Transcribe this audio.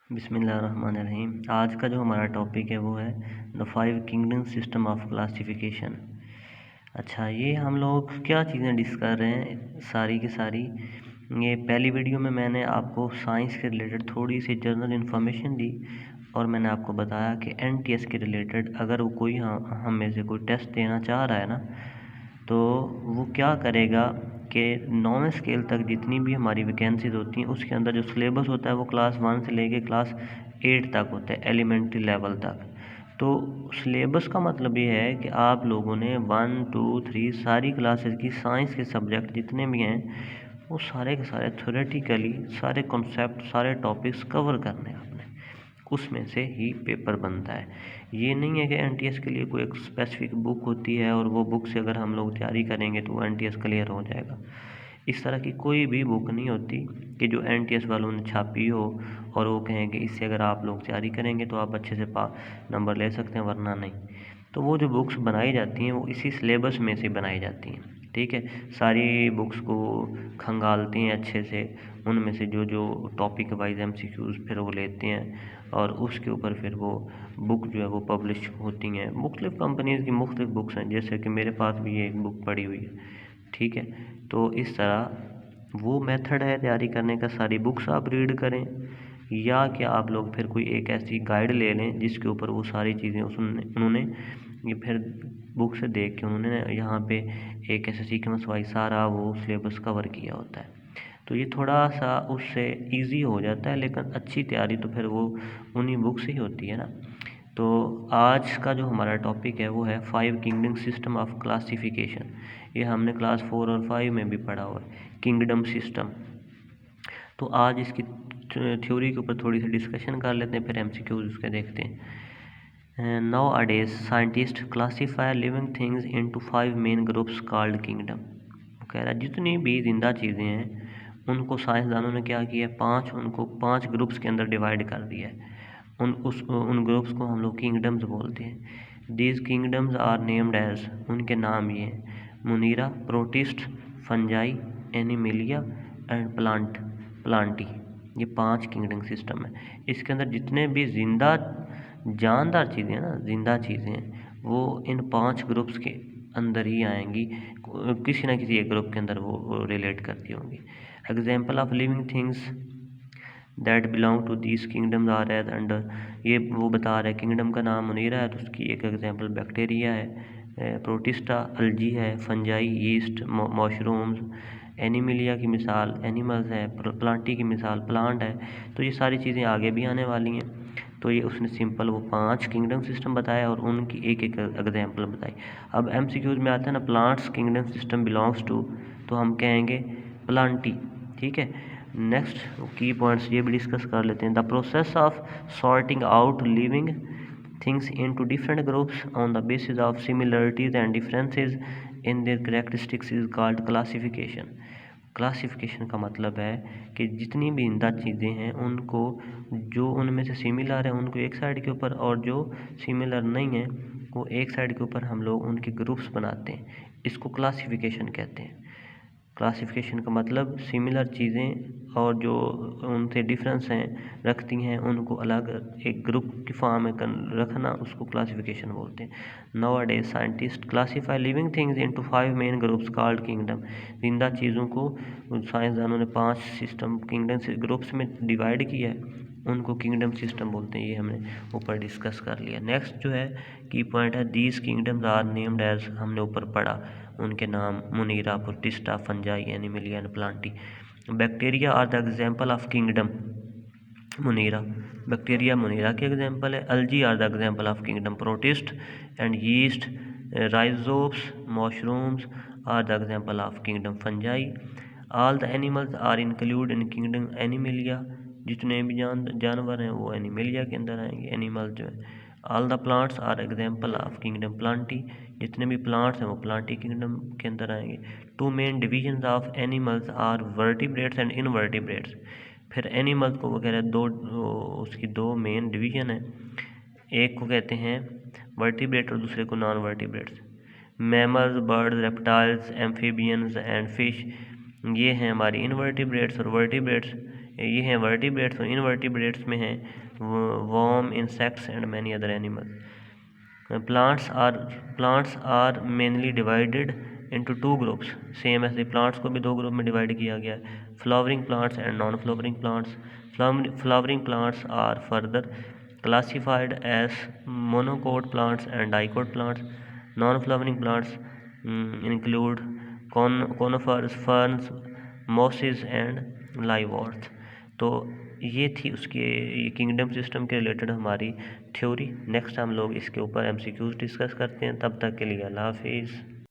बिस्मिल्लाहिर्रहमानिर्रहीम। आज का जो हमारा टॉपिक है वो है the 5 kingdom system of classification. अच्छा, ये हम लोग क्या चीज़ें डिस्कस कर रहे हैं सारी की सारी। ये पहली वीडियो में मैंने आपको साइंस के रिलेटेड थोड़ी सी जनरल इन्फॉर्मेशन दी और मैंने आपको बताया कि एनटीएस के रिलेटेड अगर वो कोई हम में से कोई टेस्ट देना चाह रहा है ना, तो वो क्या करेगा कि 9वें स्केल तक जितनी भी हमारी वैकेंसीज होती हैं उसके अंदर जो सिलेबस होता है वो क्लास 1 से लेके क्लास 8 तक होता है, एलिमेंट्री लेवल तक। तो सिलेबस का मतलब ये है कि आप लोगों ने 1, 2, 3 सारी क्लासेस की साइंस के सब्जेक्ट जितने भी हैं वो सारे के सारे थ्योरेटिकली सारे कॉन्सेप्ट सारे टॉपिक्स कवर करने हैं आपने, उसमें से ही पेपर बनता है। ये नहीं है कि एनटीएस के लिए कोई एक स्पेसिफिक बुक होती है और वो बुक से अगर हम लोग तैयारी करेंगे तो एनटीएस क्लियर हो जाएगा। इस तरह की कोई भी बुक नहीं होती कि जो एनटीएस वालों ने छापी हो और वो कहें कि इससे अगर आप लोग तैयारी करेंगे तो आप अच्छे से नंबर ले सकते हैं, वरना नहीं। तो वो जो बुक्स बनाई जाती हैं वो इसी सिलेबस में से बनाई जाती हैं, ठीक है। सारी बुक्स को खंगालते हैं अच्छे से, उनमें से जो जो टॉपिक वाइज एमसीक्यूज़ फिर वो लेते हैं और उसके ऊपर फिर वो बुक जो है वो पब्लिश होती हैं। मुख्तलिफ़ कंपनीज़ की मुख्तलिफ़ बुक्स हैं, जैसे कि मेरे पास भी ये एक बुक पड़ी हुई है, ठीक है। तो इस तरह वो मेथड है तैयारी करने का, सारी बुक्स आप रीड करें या कि आप लोग फिर कोई एक ऐसी गाइड ले लें जिसके ऊपर वो सारी चीज़ें उन्होंने ये फिर बुक से देख के उन्होंने यहाँ पे एक ऐसे सीक्वेंस वाइज सारा वो सिलेबस कवर किया होता है। तो ये थोड़ा सा उससे इजी हो जाता है, लेकिन अच्छी तैयारी तो फिर वो उन्हीं बुक से ही होती है ना। तो आज का जो हमारा टॉपिक है वो है 5 किंगडम सिस्टम ऑफ क्लासिफिकेशन। ये हमने क्लास 4 और 5 में भी पढ़ा हुआ है, किंगडम सिस्टम। तो आज इसकी थ्योरी के ऊपर थोड़ी सी डिस्कशन कर लेते हैं, फिर एमसीक्यूज उसके देखते हैं। नाउ अडेज scientist classify living things into 5 main groups called kingdom. वो कह रहा है जितनी भी जिंदा चीज़ें हैं उनको साइंसदानों ने क्या किया है, उनको 5 ग्रुप्स के अंदर डिवाइड कर दिया है। उन ग्रुप्स को हम लोग किंगडम्स बोलते हैं। These kingdoms are named as, उनके नाम ये हैं, monera, protist, fungi, Animalia and plantae. ये 5 किंगडम सिस्टम है। इसके अंदर जितने भी जिंदा जानदार चीज़ें हैं ना, जिंदा चीज़ें हैं, वो इन 5 ग्रुप्स के अंदर ही आएंगी, किसी ना किसी एक ग्रुप के अंदर वो रिलेट करती होंगी। Example of living things that belong to this kingdoms are as under. ये वो बता रहा है, किंगडम का नाम मुनीरा है तो उसकी एक एग्जाम्पल बैक्टीरिया है, प्रोटिस्टा अलजी है, फंजाई यीस्ट मशरूम्स, एनिमिलिया की मिसाल एनिमल्स है, प्लांटी की मिसाल प्लांट है। तो ये सारी चीज़ें आगे भी आने वाली हैं। तो ये उसने सिंपल वो 5 किंगडम सिस्टम बताया और उनकी एक एक एग्जाम्पल बताई। अब एमसीक्यूज में आता है ना, plants kingdom system belongs to, तो हम कहेंगे प्लांटी, ठीक है। नेक्स्ट की पॉइंट्स ये भी डिस्कस कर लेते हैं। The process of sorting out living things into different groups on the basis of similarities and differences in their characteristics is called classification. Classification का मतलब है कि जितनी भी जिंदा चीज़ें हैं उनको, जो उनमें से सिमिलर है उनको एक साइड के ऊपर और जो सिमिलर नहीं है वो एक साइड के ऊपर हम लोग उनके ग्रुप्स बनाते हैं। इसको क्लासिफिकेशन कहते हैं। क्लासिफिकेशन का मतलब सिमिलर चीज़ें और जो उनसे डिफरेंस हैं रखती हैं उनको अलग एक ग्रुप की फॉर्म में रखना, उसको क्लासिफिकेशन बोलते हैं। Nowadays scientist classify living things into 5 main groups called kingdom. जिंदा चीज़ों को साइंसदानों ने 5 सिस्टम किंगडम से ग्रुप्स में डिवाइड किया है, उनको किंगडम सिस्टम बोलते हैं। ये हमने ऊपर डिस्कस कर लिया। नेक्स्ट जो है की पॉइंट है, these kingdoms are named as, हमने ऊपर पढ़ा उनके नाम Monera, Protista, Fungi, Animalia and Plantae. Bacteria are the example of kingdom Monera, bacteria Monera के एग्जाम्पल है। Algae are the example of kingdom Protist and yeast, Rhizopus, mushrooms are the example of kingdom Fungi. All the animals are include in kingdom Animalia, जितने भी जानवर हैं वो Animalia के अंदर आएंगे, एनिमल जो है। All the plants are example of kingdom plantae, जितने भी प्लांट्स हैं वो प्लांटी किंगडम के अंदर आएंगे। Two main divisions of animals are vertebrates and invertebrates. फिर एनिमल्स को वगैरह उसकी 2 मेन डिवीजन है, एक को कहते हैं वर्टिब्रेट और दूसरे को non vertebrates. Mammals, birds, reptiles, amphibians and fish, ये हैं हमारी इनवर्टिब्रेट्स और वर्टिब्रेट्स। ये हैं वर्टिब्रेट्स, और इनवर्टिब्रेट्स में हैं worm, insects and many other animals. Plants are mainly divided into two groups. Same ऐसे प्लांट्स को भी दो ग्रुप में डिवाइड किया गया है, flowering plants and non flowering plants. Flowering plants are further classified as monocot plants and dicot plants. Non-flowering plants include conifers, ferns, mosses and liveworts. तो ये थी उसके किंगडम सिस्टम के रिलेटेड हमारी थ्योरी. नेक्स्ट हम लोग इसके ऊपर MCQs डिस्कस करते हैं. तब तक के लिए अल्लाह हाफिज़.